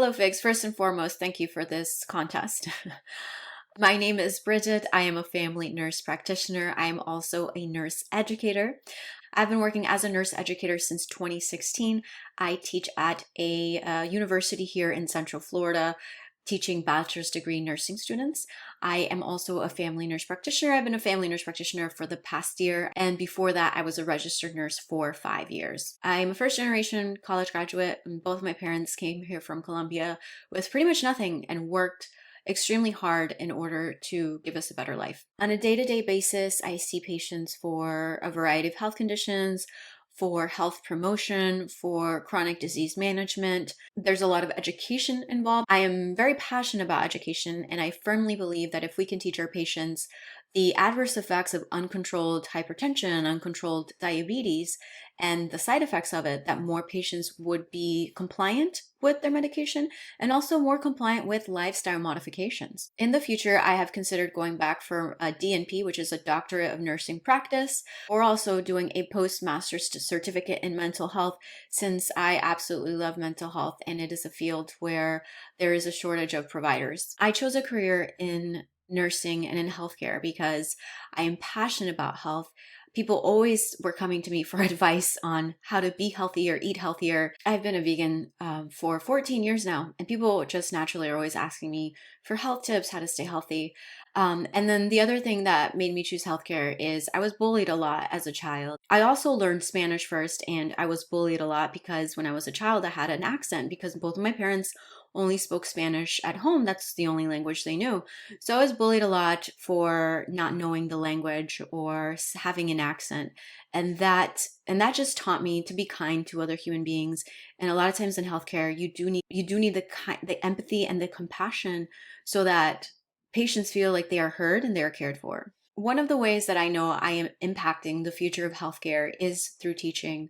Hello, Figs. First and foremost, thank you for this contest. My name is Bridget. I am a family nurse practitioner. I am also a nurse educator. I've been working as a nurse educator since 2016. I teach at a university here in Central Florida, teaching bachelor's degree nursing students. I am also a family nurse practitioner. I've been a family nurse practitioner for the past year, and before that, I was a registered nurse for 5 years. I'm a first generation college graduate, and both of my parents came here from Colombia with pretty much nothing and worked extremely hard in order to give us a better life. On a day-to-day basis, I see patients for a variety of health conditions, for health promotion, for chronic disease management. There's a lot of education involved. I am very passionate about education, and I firmly believe that if we can teach our patients the adverse effects of uncontrolled hypertension, uncontrolled diabetes, and the side effects of it, that more patients would be compliant with their medication and also more compliant with lifestyle modifications. In the future, I have considered going back for a DNP, which is a doctorate of nursing practice, or also doing a postmaster's certificate in mental health, since I absolutely love mental health and it is a field where there is a shortage of providers. I chose a career in nursing and in healthcare because I am passionate about health. People always were coming to me for advice on how to be healthier, eat healthier. I've been a vegan for 14 years now, and people just naturally are always asking me for health tips, how to stay healthy. And then the other thing that made me choose healthcare is I was bullied a lot as a child. I also learned Spanish first, and I was bullied a lot because when I was a child, I had an accent because both of my parents only spoke Spanish at home. That's the only language they knew. So I was bullied a lot for not knowing the language or having an accent. And that just taught me to be kind to other human beings. And a lot of times in healthcare, you do need the empathy and the compassion so that patients feel like they are heard and they are cared for. One of the ways that I know I am impacting the future of healthcare is through teaching.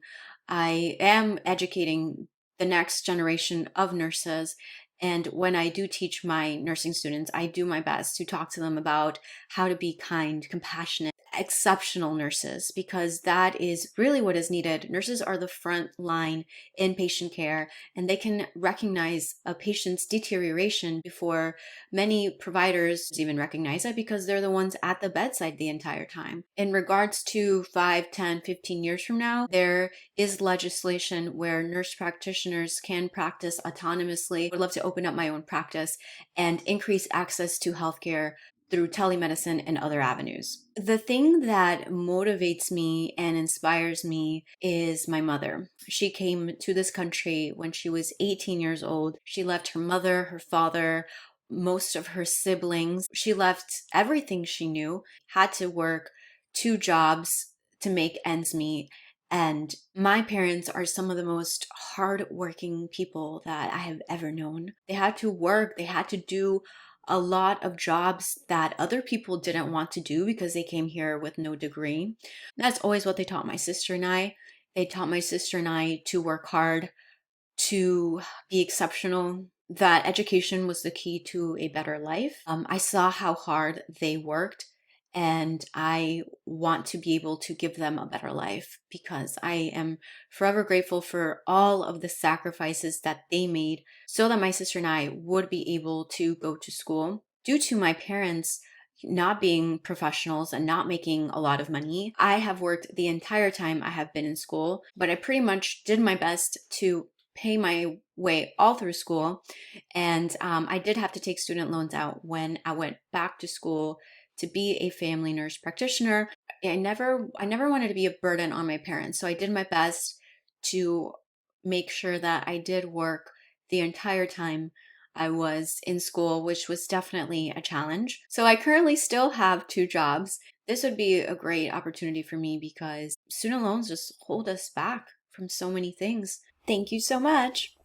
I am educating the next generation of nurses. And when I do teach my nursing students, I do my best to talk to them about how to be kind, compassionate, exceptional nurses, because that is really what is needed. Nurses are the front line in patient care, and they can recognize a patient's deterioration before many providers even recognize it because they're the ones at the bedside the entire time. In regards to 5, 10, 15 years from now, there is legislation where nurse practitioners can practice autonomously. I would love to open up my own practice and increase access to healthcare through telemedicine and other avenues. The thing that motivates me and inspires me is my mother. She came to this country when she was 18 years old. She left her mother, her father, most of her siblings. She left everything she knew, had to work 2 jobs to make ends meet. And my parents are some of the most hardworking people that I have ever known. They had to work, they had to do a lot of jobs that other people didn't want to do because they came here with no degree. That's always what they taught my sister and I. They taught my sister and I to work hard, to be exceptional, that education was the key to a better life. I saw how hard they worked, and I want to be able to give them a better life because I am forever grateful for all of the sacrifices that they made so that my sister and I would be able to go to school. Due to my parents not being professionals and not making a lot of money, I have worked the entire time I have been in school, but I pretty much did my best to pay my way all through school. And I did have to take student loans out when I went back to school to be a family nurse practitioner. I never wanted to be a burden on my parents. So I did my best to make sure that I did work the entire time I was in school, which was definitely a challenge. So I currently still have 2 jobs. This would be a great opportunity for me because student loans just hold us back from so many things. Thank you so much.